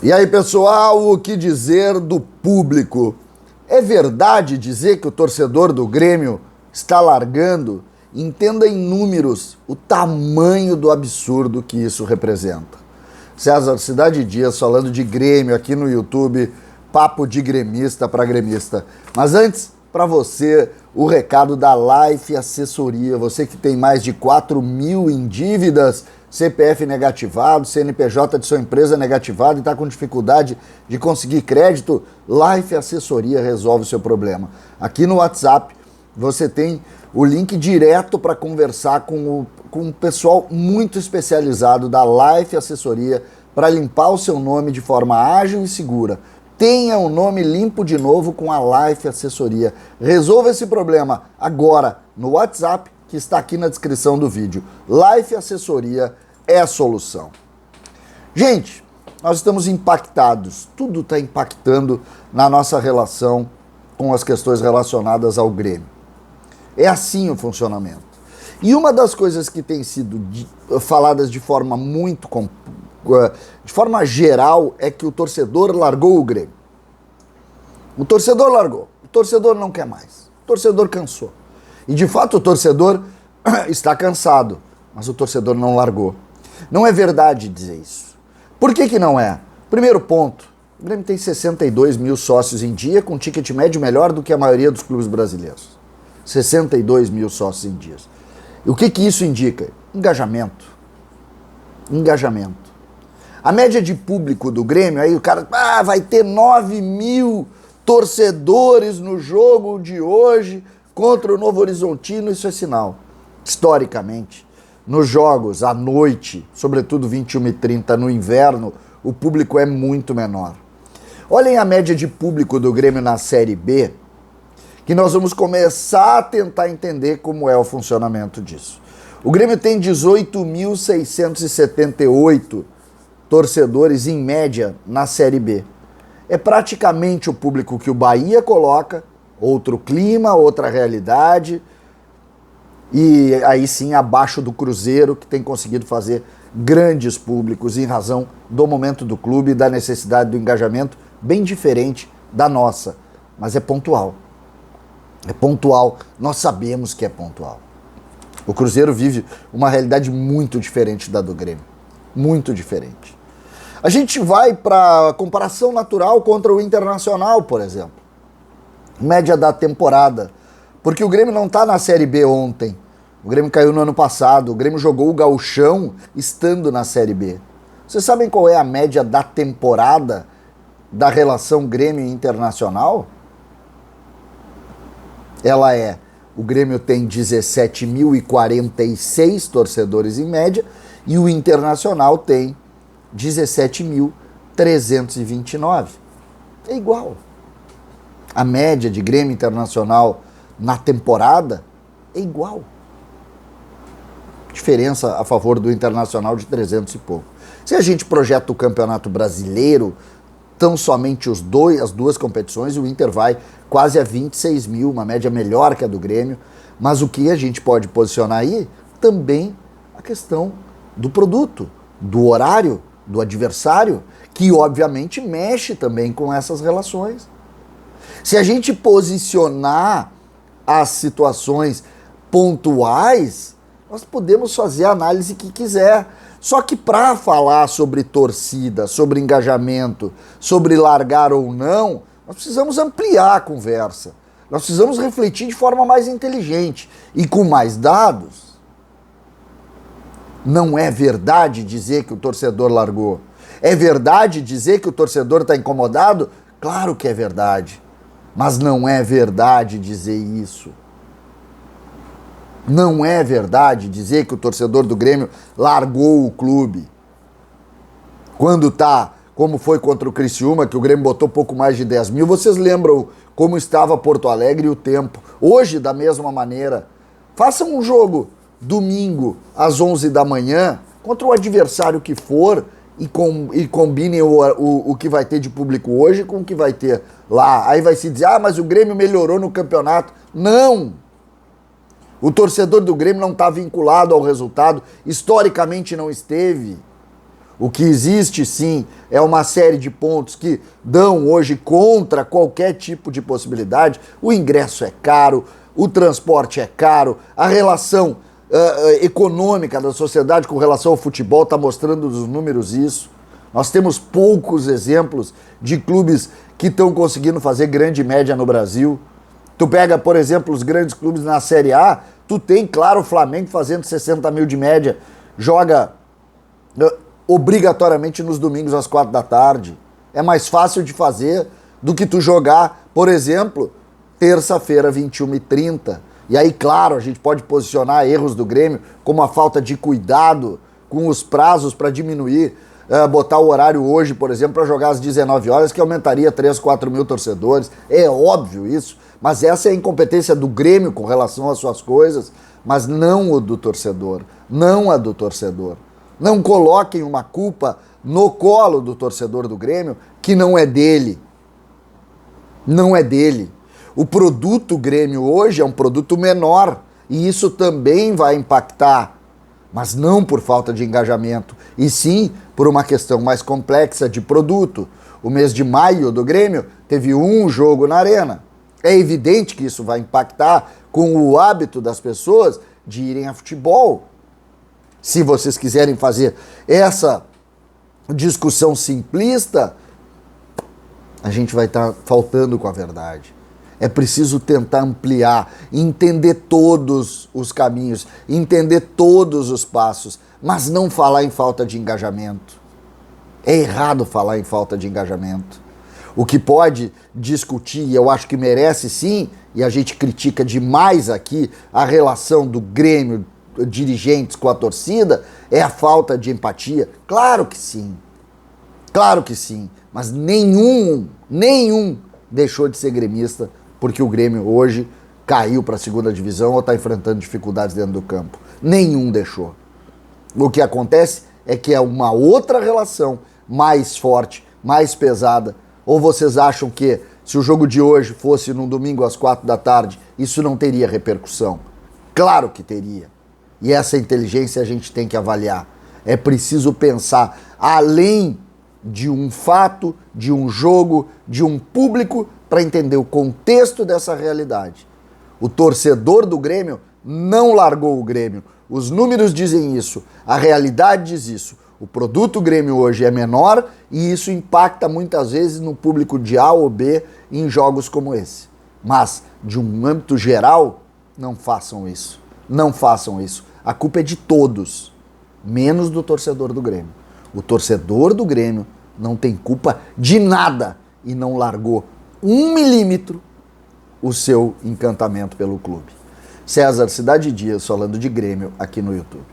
E aí, pessoal, o que dizer do público? É verdade dizer que o torcedor do Grêmio está largando? Entenda em números o tamanho do absurdo que isso representa. César Cidade Dias falando de Grêmio aqui no YouTube, papo de gremista para gremista. Mas antes, para você, o recado da Life Assessoria. Você que tem mais de 4 mil em dívidas, CPF negativado, CNPJ de sua empresa negativado e está com dificuldade de conseguir crédito, Life Assessoria resolve o seu problema. Aqui no WhatsApp você tem o link direto para conversar com um pessoal muito especializado da Life Assessoria para limpar o seu nome de forma ágil e segura. Tenha o nome limpo de novo com a Life Assessoria. Resolva esse problema agora no WhatsApp que está aqui na descrição do vídeo. Life Assessoria é a solução. Gente, nós estamos impactados. Tudo está impactando na nossa relação com as questões relacionadas ao Grêmio. É assim o funcionamento. E uma das coisas que tem sido faladas de forma de forma geral, é que o torcedor largou o Grêmio. O torcedor largou. O torcedor não quer mais. O torcedor cansou. E de fato o torcedor está cansado, mas o torcedor não largou. Não é verdade dizer isso. Por que não é? Primeiro ponto, o Grêmio tem 62 mil sócios em dia, com ticket médio melhor do que a maioria dos clubes brasileiros. 62 mil sócios em dia. E o que isso indica? Engajamento. Engajamento. A média de público do Grêmio, aí o cara vai ter 9 mil torcedores no jogo de hoje contra o Novo Horizontino, isso é sinal. Historicamente, nos jogos à noite, sobretudo 21h30 no inverno, o público é muito menor. Olhem a média de público do Grêmio na Série B, que nós vamos começar a tentar entender como é o funcionamento disso. O Grêmio tem 18.678 torcedores em média na Série B. É praticamente o público que o Bahia coloca, outro clima, outra realidade, e aí sim abaixo do Cruzeiro, que tem conseguido fazer grandes públicos em razão do momento do clube e da necessidade do engajamento, bem diferente da nossa, mas é pontual. É pontual, nós sabemos que é pontual. O Cruzeiro vive uma realidade muito diferente da do Grêmio, muito diferente. A gente vai para a comparação natural contra o Internacional, por exemplo. Média da temporada, porque o Grêmio não está na Série B ontem. O Grêmio caiu no ano passado, o Grêmio jogou o Gauchão estando na Série B. Vocês sabem qual é a média da temporada da relação Grêmio e Internacional? Ela é, o Grêmio tem 17.046 torcedores em média e o Internacional tem 17.329. É igual. A média de Grêmio Internacional na temporada é igual. Diferença a favor do Internacional de 300 e pouco. Se a gente projeta o Campeonato Brasileiro, tão somente as duas competições, o Inter vai quase a 26 mil, uma média melhor que a do Grêmio, mas o que a gente pode posicionar aí, também a questão do produto, do horário, do adversário, que obviamente mexe também com essas relações. Se a gente posicionar as situações pontuais, nós podemos fazer a análise que quiser. Só que para falar sobre torcida, sobre engajamento, sobre largar ou não, nós precisamos ampliar a conversa. Nós precisamos refletir de forma mais inteligente e com mais dados. Não é verdade dizer que o torcedor largou. É verdade dizer que o torcedor está incomodado? Claro que é verdade. Mas não é verdade dizer isso. Não é verdade dizer que o torcedor do Grêmio largou o clube. Quando tá, como foi contra o Criciúma, que o Grêmio botou pouco mais de 10 mil, vocês lembram como estava Porto Alegre e o tempo. Hoje, da mesma maneira, façam um jogo domingo às 11 da manhã contra o adversário que for e combinem o que vai ter de público hoje com o que vai ter lá. Aí vai se dizer, mas o Grêmio melhorou no campeonato. Não! O torcedor do Grêmio não está vinculado ao resultado, historicamente não esteve. O que existe, sim, é uma série de pontos que dão hoje contra qualquer tipo de possibilidade. O ingresso é caro, o transporte é caro, a relação econômica da sociedade com relação ao futebol está mostrando nos números isso. Nós temos poucos exemplos de clubes que estão conseguindo fazer grande média no Brasil. Tu pega, por exemplo, os grandes clubes na Série A, tu tem, claro, o Flamengo fazendo 60 mil de média, joga obrigatoriamente nos domingos às 4 da tarde. É mais fácil de fazer do que tu jogar, por exemplo, terça-feira, 21h30. E aí, claro, a gente pode posicionar erros do Grêmio como a falta de cuidado com os prazos para diminuir, botar o horário hoje, por exemplo, para jogar às 19 horas, que aumentaria 3, 4 mil torcedores. É óbvio isso, mas essa é a incompetência do Grêmio com relação às suas coisas, mas não o do torcedor, não a do torcedor. Não coloquem uma culpa no colo do torcedor do Grêmio que não é dele. Não é dele. O produto Grêmio hoje é um produto menor e isso também vai impactar, mas não por falta de engajamento, e sim por uma questão mais complexa de produto. O mês de maio do Grêmio teve um jogo na Arena. É evidente que isso vai impactar com o hábito das pessoas de irem a futebol. Se vocês quiserem fazer essa discussão simplista, a gente vai estar faltando com a verdade. É preciso tentar ampliar, entender todos os caminhos, entender todos os passos, mas não falar em falta de engajamento. É errado falar em falta de engajamento. O que pode discutir, e eu acho que merece sim, e a gente critica demais aqui a relação do Grêmio, dirigentes com a torcida, é a falta de empatia. Claro que sim, mas nenhum deixou de ser gremista porque o Grêmio hoje caiu para a segunda divisão ou está enfrentando dificuldades dentro do campo. Nenhum deixou. O que acontece é que é uma outra relação mais forte, mais pesada. Ou vocês acham que se o jogo de hoje fosse num domingo às 4 da tarde, isso não teria repercussão? Claro que teria. E essa inteligência a gente tem que avaliar. É preciso pensar além de um fato, de um jogo, de um público, para entender o contexto dessa realidade. O torcedor do Grêmio não largou o Grêmio. Os números dizem isso, a realidade diz isso. O produto Grêmio hoje é menor e isso impacta muitas vezes no público de A ou B em jogos como esse. Mas, de um âmbito geral, não façam isso. Não façam isso. A culpa é de todos, menos do torcedor do Grêmio. O torcedor do Grêmio não tem culpa de nada e não largou 1 milímetro o seu encantamento pelo clube. César Cidade Dias falando de Grêmio aqui no YouTube.